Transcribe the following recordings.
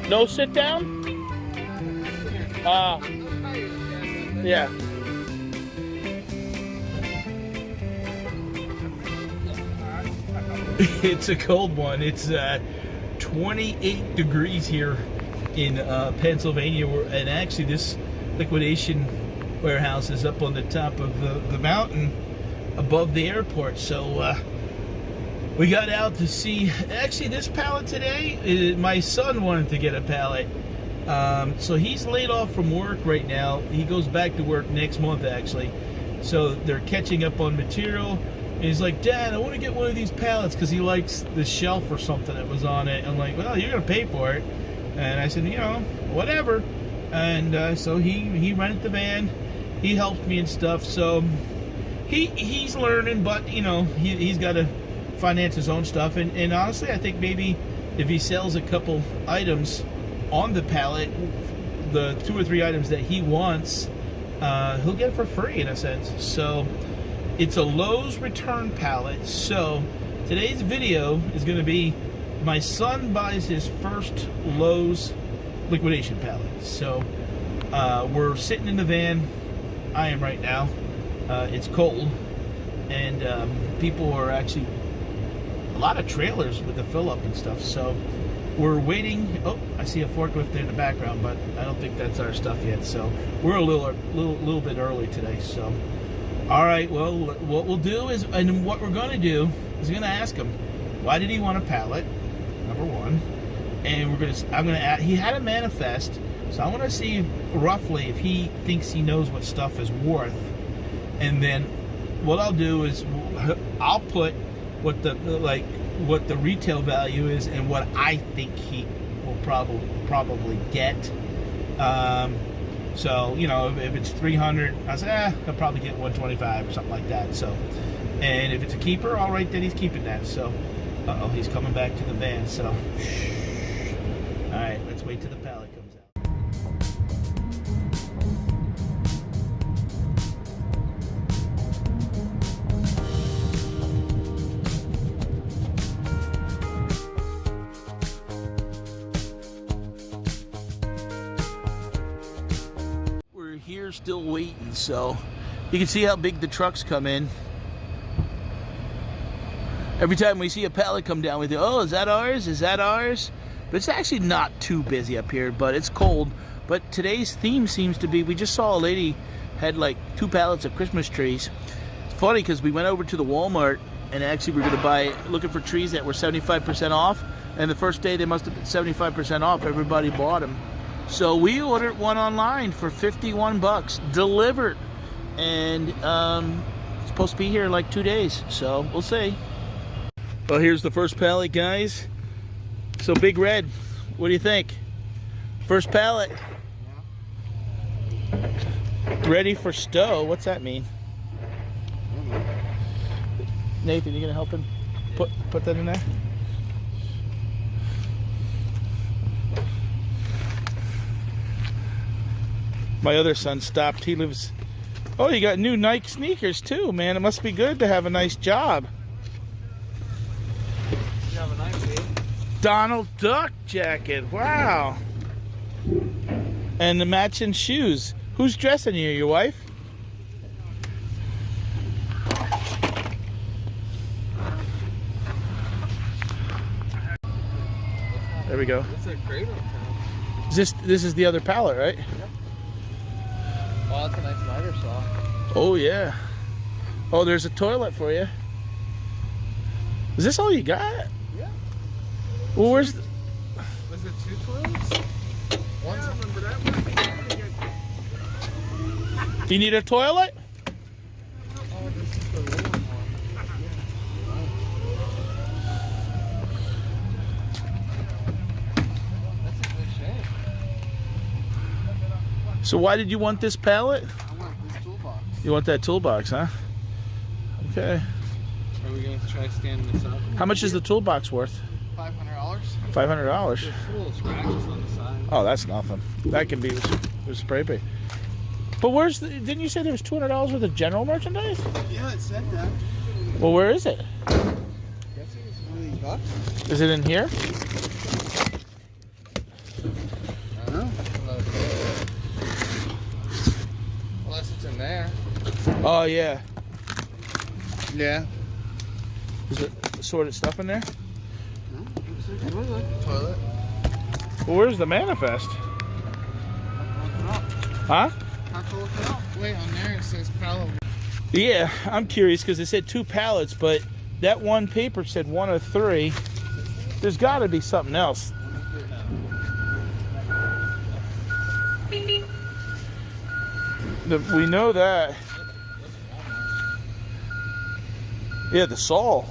No sit down? Yeah. It's a cold one. It's 28 degrees here in Pennsylvania, and actually this liquidation warehouse is up on the top of the mountain above the airport. So we got out to see, actually this pallet today, my son wanted to get a pallet. So he's laid off from work right now. He goes back to work next month actually. So they're catching up on material. And he's like, Dad, I want to get one of these pallets because he likes the shelf or something that was on it. I'm like, well, you're going to pay for it. And I said, you know, whatever. And so he rented the van. He helped me and stuff. So he's learning, but, you know, he's got to finance his own stuff. And honestly, I think maybe if he sells a couple items on the pallet, the 2 or 3 items that he wants, he'll get it for free in a sense. So it's a Lowe's return pallet. So today's video is going to be my son buys his first Lowe's liquidation pallet. So we're sitting in the van. I am right now. It's cold, and people are actually, a lot of trailers with the fill up and stuff. So we're waiting. Oh, I see a forklift there in the background, but I don't think that's our stuff yet. So we're a little bit early today. So all right, well, what we'll do is, and what we're going to do is going to ask him, why did he want a pallet, number one, and I'm going to add, he had a manifest, so I want to see roughly if he thinks he knows what stuff is worth, and then what I'll do is I'll put what the retail value is and what I think he will probably get. So, you know, if it's 300, I say, I'll probably get 125 or something like that. So, and if it's a keeper, all right, then he's keeping that. So, uh-oh, he's coming back to the van. So, shh. All right, let's wait till the pallet comes out. Here still waiting, so you can see how big the trucks come in. Every time we see a pallet come down, we think, oh, is that ours? Is that ours? But it's actually not too busy up here, but it's cold. But today's theme seems to be, we just saw a lady had like 2 pallets of Christmas trees. It's funny because we went over to the Walmart and actually we're going to buy, looking for trees that were 75% off, and the first day they must have been 75% off. Everybody bought them. So we ordered one online for 51 bucks, delivered, and it's supposed to be here in like 2 days, so we'll see. Well, here's the first pallet, guys. So Big Red, what do you think? First pallet. Ready for stow. What's that mean? Nathan, you gonna help him put that in there? My other son stopped. He lives... Oh, you got new Nike sneakers too, man. It must be good to have a nice job. You have a nice day. Donald Duck jacket. Wow. And the matching shoes. Who's dressing you? Your wife? There we go. That's a great one. This is the other pallet, right? Yep. Oh, that's a nice miter saw. Oh, yeah. Oh, there's a toilet for you. Is this all you got? Yeah. Well, where's the... Was it 2 toilets? One's I remember that one. You need a toilet? Oh, this is the little one. That's a good shape. So why did you want this pallet? I want this toolbox. You want that toolbox, huh? Okay. Are we going to try standing this up? How much is the toolbox worth? $500. $500. There's little scratches on the side. Oh, that's nothing. That can be with spray paint. But where's the? Didn't you say there was $200 worth of general merchandise? Yeah, it said that. Well, where is it? I guess it was one of these bucks. Is it in here? I don't know. Unless it's in there. Oh yeah. Yeah. Is it assorted stuff in there? No, it was like toilet. Well, where's the manifest? Huh? Have to look it up. Wait, on there it says pallet. Yeah, I'm curious because it said 2 pallets, but that one paper said 1 of 3. There's got to be something else. We know that. Yeah, the saw.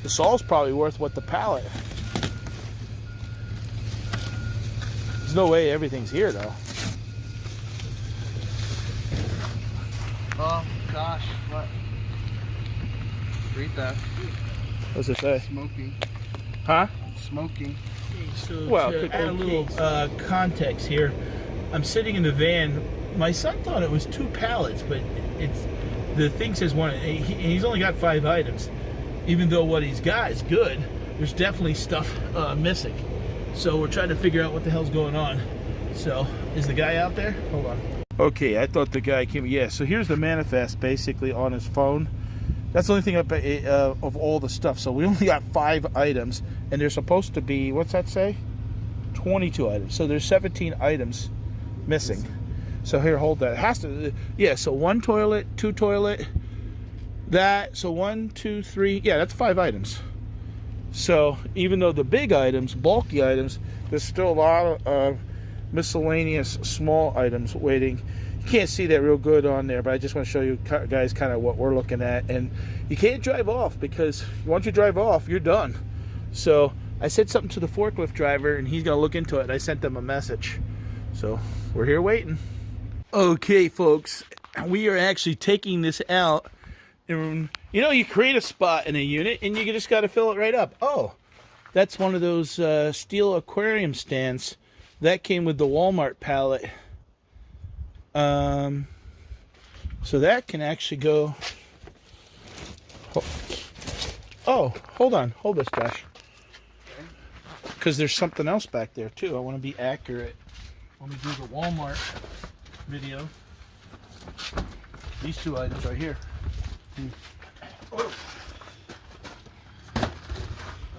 The saw's probably worth what the pallet. There's no way everything's here though. Oh gosh, what? Read that. What's it say? Smoky. Huh? Smoky. So well, to add a little context here, I'm sitting in the van. My son thought it was 2 pallets, but the thing says 1. And he's only got 5 items. Even though what he's got is good, there's definitely stuff missing. So we're trying to figure out what the hell's going on. So is the guy out there? Hold on. Okay, I thought the guy came. Yeah. So here's the manifest basically on his phone. That's the only thing of all the stuff. So we only got 5 items, and there's supposed to be, what's that say? 22 items. So there's 17 items missing. So here, hold that. It has to, yeah. So 1 toilet, 2 toilet. That, so 1, 2, 3. Yeah, that's 5 items. So even though the big items, bulky items, there's still a lot of miscellaneous small items waiting. You can't see that real good on there, but I just want to show you guys kind of what we're looking at. And you can't drive off because once you drive off, you're done. So I said something to the forklift driver and he's going to look into it. I sent them a message. So we're here waiting. Okay, folks, we are actually taking this out. And, you know, you create a spot in a unit and you just got to fill it right up. Oh, that's one of those steel aquarium stands. That came with the Walmart pallet. So that can actually go. Oh, hold on. Hold this, Josh. Because there's something else back there, too. I want to be accurate. Let me do the Walmart video. These 2 items right here.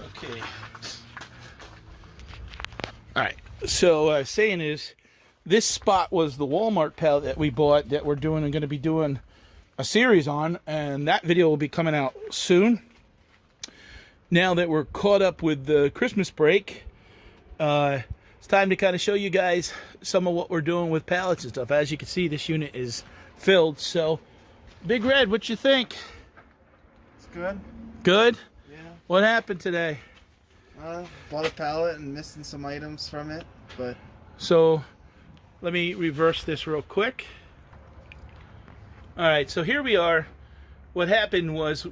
Okay. All right. So what I was saying is, this spot was the Walmart pallet that we bought that we're doing and going to be doing a series on, and that video will be coming out soon. Now that we're caught up with the Christmas break, it's time to kind of show you guys some of what we're doing with pallets and stuff. As you can see, this unit is filled. So, Big Red, what you think? It's good. Good? Yeah. What happened today? Bought a pallet and missing some items from it, but. So, let me reverse this real quick. All right, so here we are. What happened was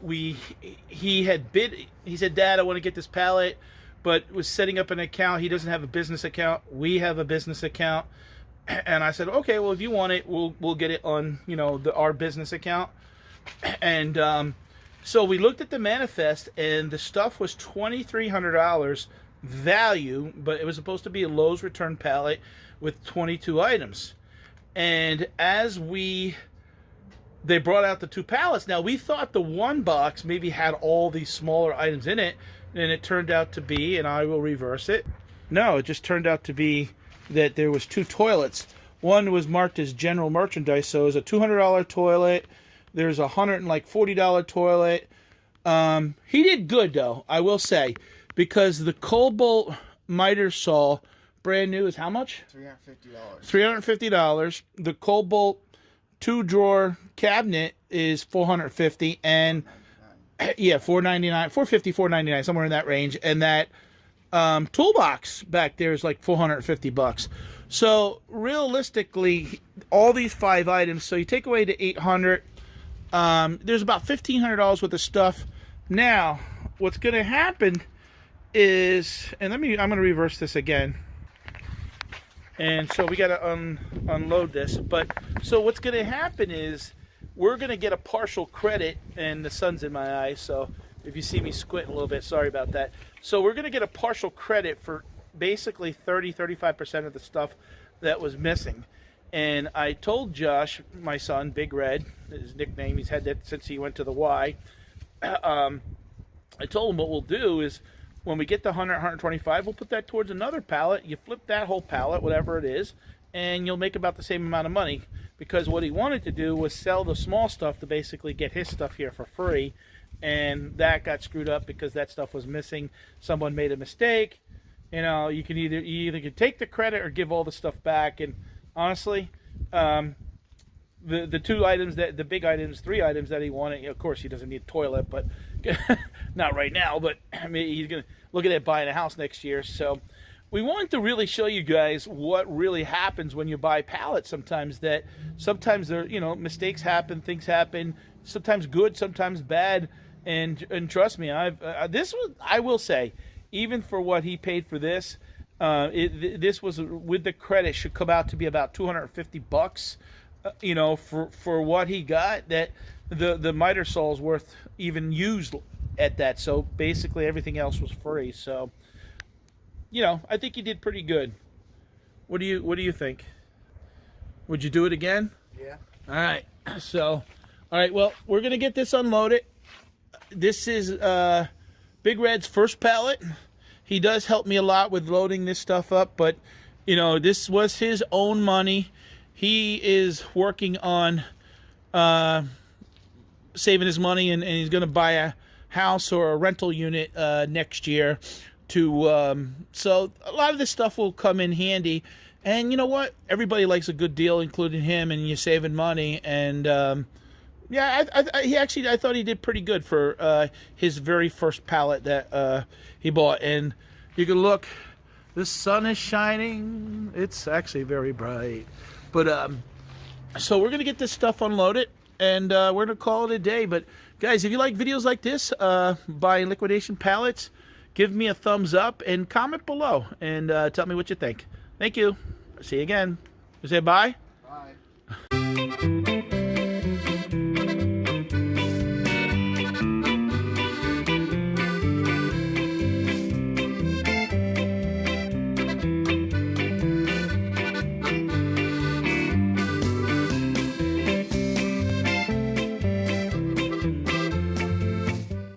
he had bid. He said, "Dad, I want to get this pallet," but was setting up an account. He doesn't have a business account. We have a business account, and I said, "Okay, well, if you want it, we'll get it on our business account." And so we looked at the manifest, and the stuff was $2,300 value, but it was supposed to be a Lowe's return pallet with 22 items. And as they brought out the 2 pallets. Now, we thought the 1 box maybe had all these smaller items in it, and it turned out to be, and I will reverse it. No, it just turned out to be that there was 2 toilets. One was marked as general merchandise, so it was a $200 toilet. There's a $140 toilet. He did good, though, I will say, because the Cobalt miter saw, brand new, is how much? $350. $350. The Cobalt 2-drawer cabinet is $450, and yeah, $499, $450, $499, somewhere in that range. And that toolbox back there is like $450. So realistically, all these 5 items. So you take away the $800. There's about $1,500 worth of stuff. Now, what's going to happen is, and I'm going to reverse this again. And so we got to unload this. But so what's going to happen is we're going to get a partial credit, and the sun's in my eyes, so if you see me squinting a little bit, sorry about that. So we're going to get a partial credit for basically 35% of the stuff that was missing. And I told Josh, my son, Big Red, his nickname, he's had that since he went to the Y. I told him what we'll do is when we get the 100, 125, we'll put that towards another pallet. You flip that whole pallet, whatever it is, and you'll make about the same amount of money. Because what he wanted to do was sell the small stuff to basically get his stuff here for free. And that got screwed up because that stuff was missing. Someone made a mistake. You know, you either can take the credit or give all the stuff back. And honestly, the two items, the big items, 3 items that he wanted, of course he doesn't need a toilet, but not right now, but I mean, he's going to look at buying a house next year. So we wanted to really show you guys what really happens when you buy pallets. Sometimes there, you know, mistakes happen, things happen, sometimes good, sometimes bad. And trust me, I will say, even for what he paid for this, this was, with the credit, should come out to be about $250, you know, for what he got. That the miter saw is worth even used at that. So basically everything else was free. So, you know, I think he did pretty good. What do you think? Would you do it again? Yeah. All right. So, all right. Well, we're gonna get this unloaded. This is Big Red's first pallet. He does help me a lot with loading this stuff up, but you know, this was his own money. He is working on saving his money, and he's going to buy a house or a rental unit next year. So a lot of this stuff will come in handy. And you know what? Everybody likes a good deal, including him, and you're saving money. And yeah, I thought he did pretty good for his very first pallet that he bought. And you can look, the sun is shining. It's actually very bright. But so we're gonna get this stuff unloaded, and we're gonna call it a day. But guys, if you like videos like this, buying liquidation pallets, give me a thumbs up and comment below and tell me what you think. Thank you. See you again. You say bye. Bye.